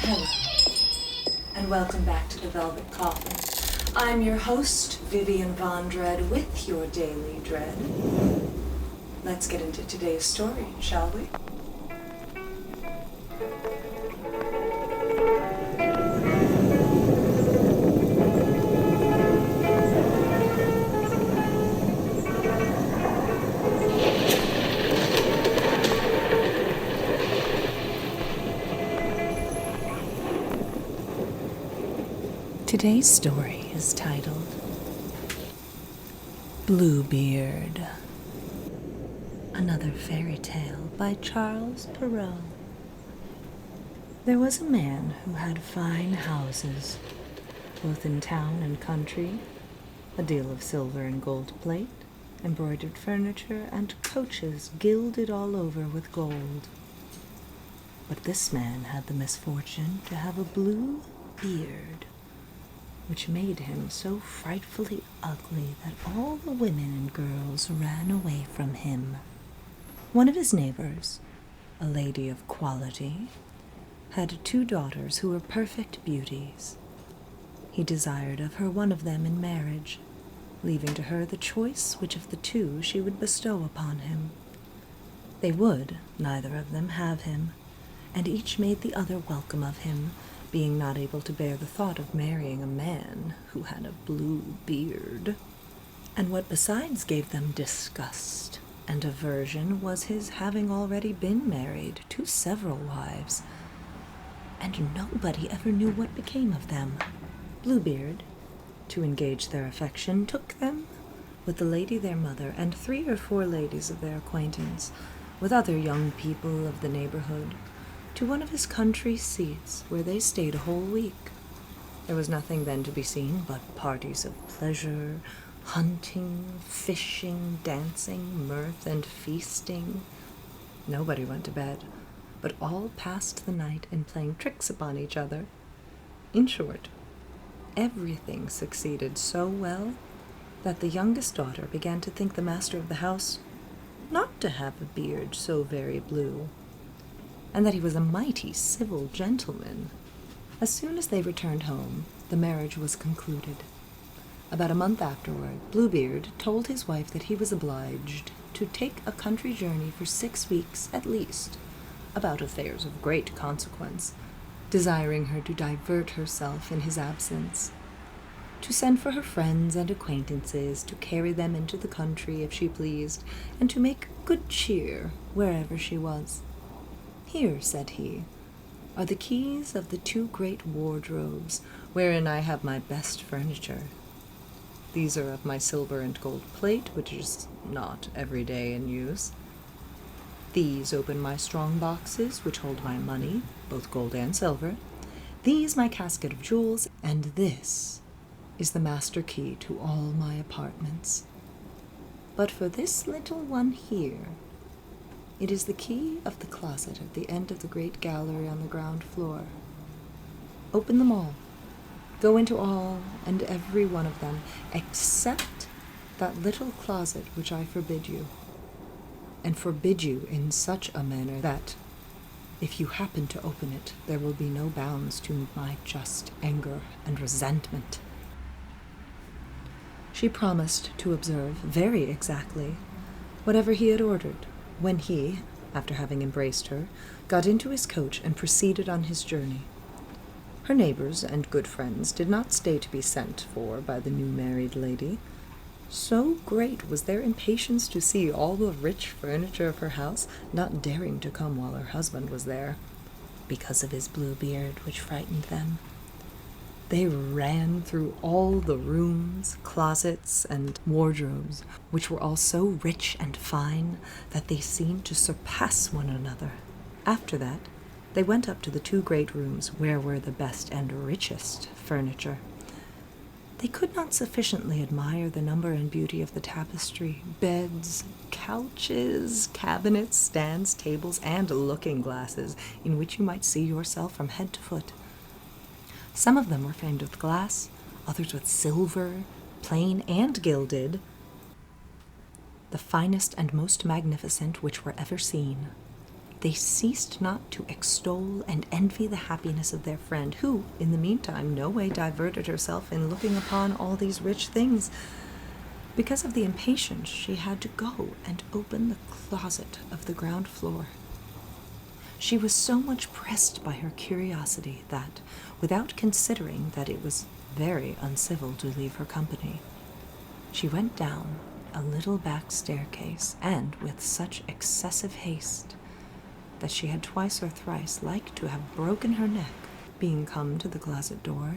Hello, and welcome back to the Velvet Coffin. I'm your host, Vivienne Von Dread, with your Daily Dread. Let's get into today's story, shall we? Today's story is titled Bluebeard, another fairy tale by Charles Perrault. There was a man who had fine houses, both in town and country, a deal of silver and gold plate, embroidered furniture, and coaches gilded all over with gold. But this man had the misfortune to have a blue beard, which made him so frightfully ugly that all the women and girls ran away from him. One of his neighbors, a lady of quality, had 2 daughters who were perfect beauties. He desired of her one of them in marriage, leaving to her the choice which of the 2 she would bestow upon him. They would, neither of them, have him, and each made the other welcome of him, being not able to bear the thought of marrying a man who had a blue beard. And what besides gave them disgust and aversion was his having already been married to several wives, and nobody ever knew what became of them. Bluebeard, to engage their affection, took them, with the lady their mother, and 3 or 4 ladies of their acquaintance, with other young people of the neighborhood, to one of his country seats, where they stayed a whole week. There was nothing then to be seen but parties of pleasure, hunting, fishing, dancing, mirth, and feasting. Nobody went to bed, but all passed the night in playing tricks upon each other. In short, everything succeeded so well that the youngest daughter began to think the master of the house not to have a beard so very blue, and that he was a mighty civil gentleman. As soon as they returned home, the marriage was concluded. About a month afterward, Bluebeard told his wife that he was obliged to take a country journey for 6 weeks at least, about affairs of great consequence, desiring her to divert herself in his absence, to send for her friends and acquaintances, to carry them into the country if she pleased, and to make good cheer wherever she was. Here, said he, are the keys of the 2 great wardrobes, wherein I have my best furniture. These are of my silver and gold plate, which is not every day in use. These open my strong boxes, which hold my money, both gold and silver. These my casket of jewels, and this is the master key to all my apartments. But for this little one here, it is the key of the closet at the end of the great gallery on the ground floor. Open them all. Go into all and every one of them, except that little closet which I forbid you, and forbid you in such a manner that, if you happen to open it, there will be no bounds to my just anger and resentment. She promised to observe very exactly whatever he had ordered, when he, after having embraced her, got into his coach and proceeded on his journey. Her neighbors and good friends did not stay to be sent for by the new married lady. So great was their impatience to see all the rich furniture of her house, not daring to come while her husband was there, because of his blue beard, which frightened them. They ran through all the rooms, closets, and wardrobes, which were all so rich and fine that they seemed to surpass one another. After that, they went up to the 2 great rooms, where were the best and richest furniture. They could not sufficiently admire the number and beauty of the tapestry, beds, couches, cabinets, stands, tables, and looking-glasses, in which you might see yourself from head to foot. Some of them were framed with glass, others with silver, plain and gilded, the finest and most magnificent which were ever seen. they ceased not to extol and envy the happiness of their friend, who, in the meantime, no way diverted herself in looking upon all these rich things. Because of the impatience, she had to go and open the closet of the ground floor. She was so much pressed by her curiosity that, without considering that it was very uncivil to leave her company, she went down a little back staircase, and with such excessive haste that she had twice or thrice like to have broken her neck. Being come to the closet door,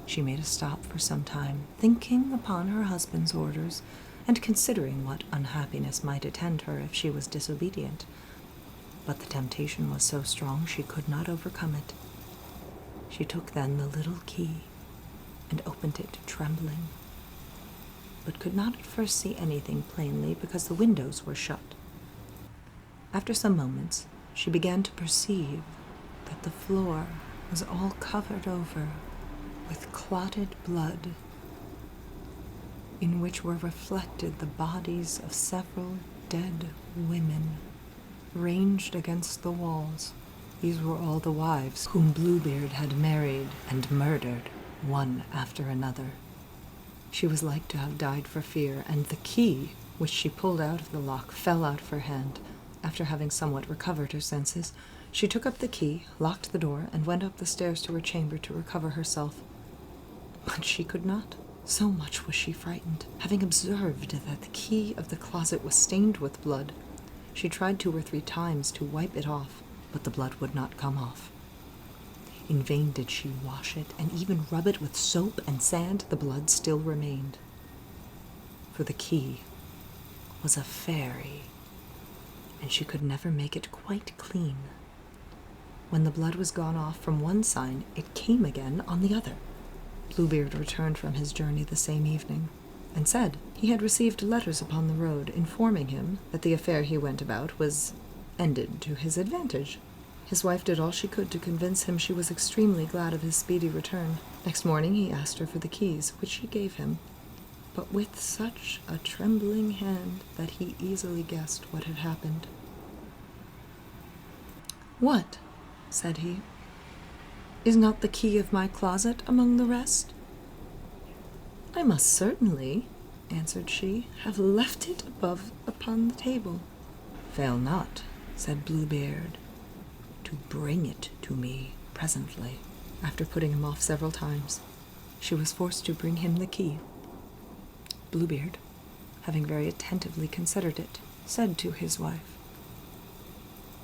she made a stop for some time, thinking upon her husband's orders, and considering what unhappiness might attend her if she was disobedient. But the temptation was so strong she could not overcome it. She took then the little key, and opened it trembling, but could not at first see anything plainly because the windows were shut. After some moments, she began to perceive that the floor was all covered over with clotted blood, in which were reflected the bodies of several dead women, ranged against the walls. These were all the wives whom Bluebeard had married and murdered, one after another. She was like to have died for fear, and the key, which she pulled out of the lock, fell out of her hand. After having somewhat recovered her senses, she took up the key, locked the door, and went up the stairs to her chamber to recover herself. But she could not. So much was she frightened. Having observed that the key of the closet was stained with blood, she tried 2 or 3 times to wipe it off, but the blood would not come off. In vain did she wash it, and even rub it with soap and sand, the blood still remained. For the key was a fairy, and she could never make it quite clean. When the blood was gone off from one side, it came again on the other. Bluebeard returned from his journey the same evening, and said he had received letters upon the road informing him that the affair he went about was ended to his advantage. His wife did all she could to convince him she was extremely glad of his speedy return. Next morning he asked her for the keys, which she gave him, but with such a trembling hand that he easily guessed what had happened. "What?" said he. "Is not the key of my closet among the rest?" "I must certainly," answered she, "have left it above upon the table." "Fail not," said Bluebeard, "to bring it to me presently." After putting him off several times, she was forced to bring him the key. Bluebeard, having very attentively considered it, said to his wife,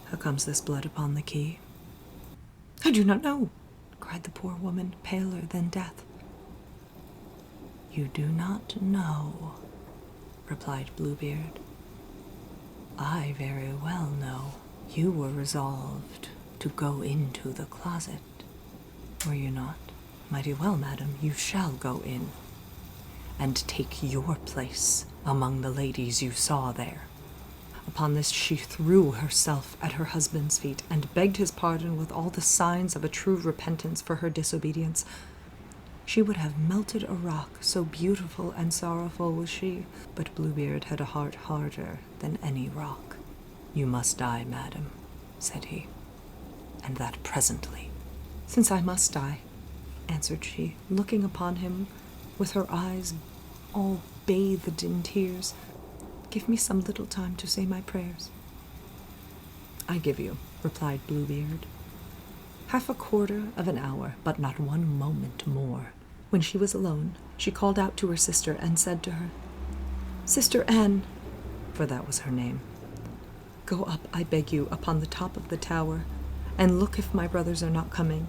"How comes this blood upon the key?" "I do not know," cried the poor woman, paler than death. "You do not know," replied Bluebeard. "I very well know. You were resolved to go into the closet, were you not? Mighty well, madam, you shall go in, and take your place among the ladies you saw there." Upon this she threw herself at her husband's feet, and begged his pardon with all the signs of a true repentance for her disobedience. She would have melted a rock, so beautiful and sorrowful was she, but Bluebeard had a heart harder than any rock. "You must die, madam," said he, "and that presently." "Since I must die," answered she, looking upon him with her eyes all bathed in tears, "give me some little time to say my prayers." "I give you," replied Bluebeard, "half a quarter of an hour, but not 1 moment more." When she was alone, she called out to her sister and said to her, "Sister Anne," for that was her name, "go up, I beg you, upon the top of the tower, and look if my brothers are not coming.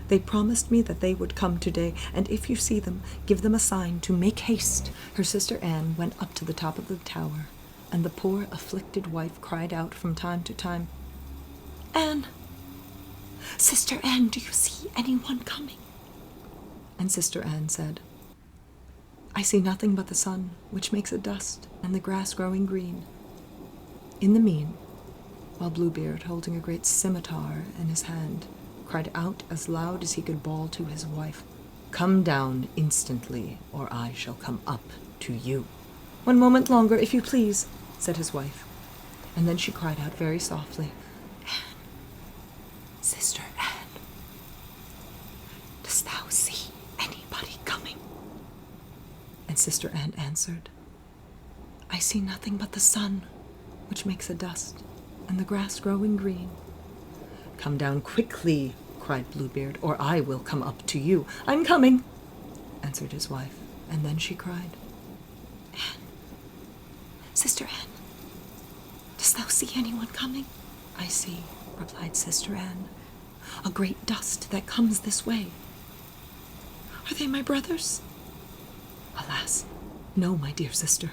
They promised me that they would come today, and if you see them, give them a sign to make haste." Her sister Anne went up to the top of the tower, and the poor afflicted wife cried out from time to time, "Anne! Sister Anne, do you see anyone coming?" And Sister Anne said, "I see nothing but the sun, which makes a dust, and the grass growing green." In the mean, while Bluebeard, holding a great scimitar in his hand, cried out as loud as he could bawl to his wife, "Come down instantly, or I shall come up to you." "1 moment longer, if you please," said his wife, and then she cried out very softly, Sister Anne answered. "I see nothing but the sun, which makes a dust, and the grass growing green." "Come down quickly," cried Bluebeard, "or I will come up to you." "I'm coming," answered his wife, and then she cried, "Anne, Sister Anne, dost thou see anyone coming?" "I see," replied Sister Anne, "a great dust that comes this way." "Are they my brothers?" "Alas, no, my dear sister.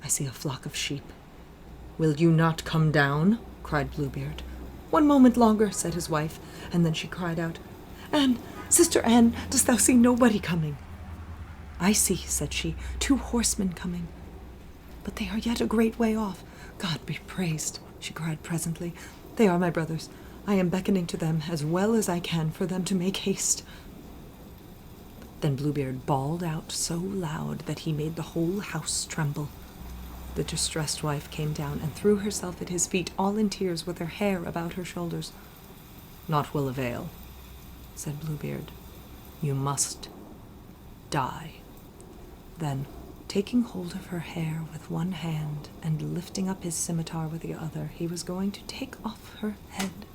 I see a flock of sheep." "Will you not come down?" cried Bluebeard. "One moment longer," said his wife, and then she cried out, "Anne, Sister Anne, dost thou see nobody coming?" "I see," said she, "2 horsemen coming. But they are yet a great way off. God be praised," she cried presently. "They are my brothers. I am beckoning to them as well as I can for them to make haste." Then Bluebeard bawled out so loud that he made the whole house tremble. The distressed wife came down and threw herself at his feet, all in tears, with her hair about her shoulders. "Naught will avail," said Bluebeard. "You must die." Then, taking hold of her hair with one hand and lifting up his scimitar with the other, he was going to take off her head.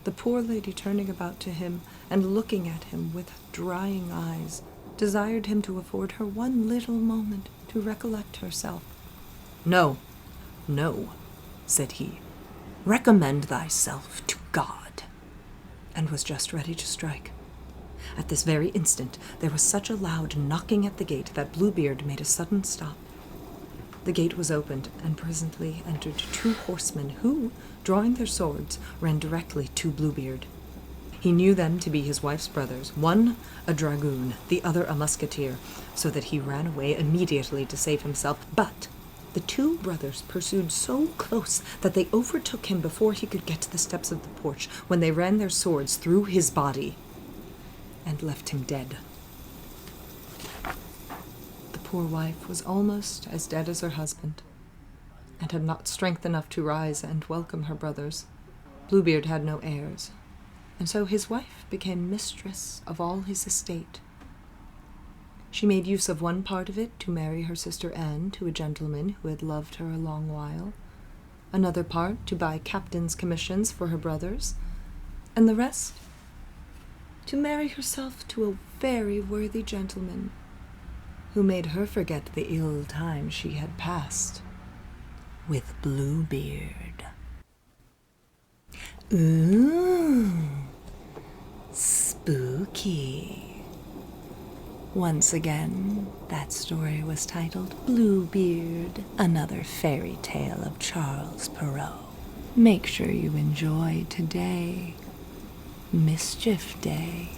The poor lady, turning about to him and looking at him with drying eyes, desired him to afford her one little moment to recollect herself. "No, no," said he, "recommend thyself to God," and was just ready to strike. At this very instant there was such a loud knocking at the gate that Bluebeard made a sudden stop. The gate was opened, and presently entered 2 horsemen who, drawing their swords, ran directly to Bluebeard. He knew them to be his wife's brothers, one a dragoon, the other a musketeer, so that he ran away immediately to save himself. But the 2 brothers pursued so close that they overtook him before he could get to the steps of the porch, when they ran their swords through his body and left him dead. The poor wife was almost as dead as her husband, and had not strength enough to rise and welcome her brothers. Bluebeard had no heirs, and so his wife became mistress of all his estate. She made use of one part of it to marry her sister Anne to a gentleman who had loved her a long while, another part to buy captain's commissions for her brothers, and the rest to marry herself to a very worthy gentleman who made her forget the ill time she had passed with Bluebeard. Ooh, spooky. Once again, that story was titled Bluebeard, another fairy tale of Charles Perrault. Make sure you enjoy today, Mischief Day.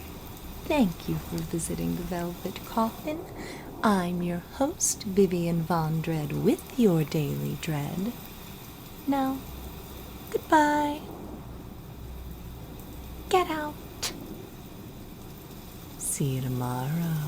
Thank you for visiting the Velvet Coffin. I'm your host, Vivienne Von Dread, with your Daily Dread. Now, goodbye. Get out. See you tomorrow.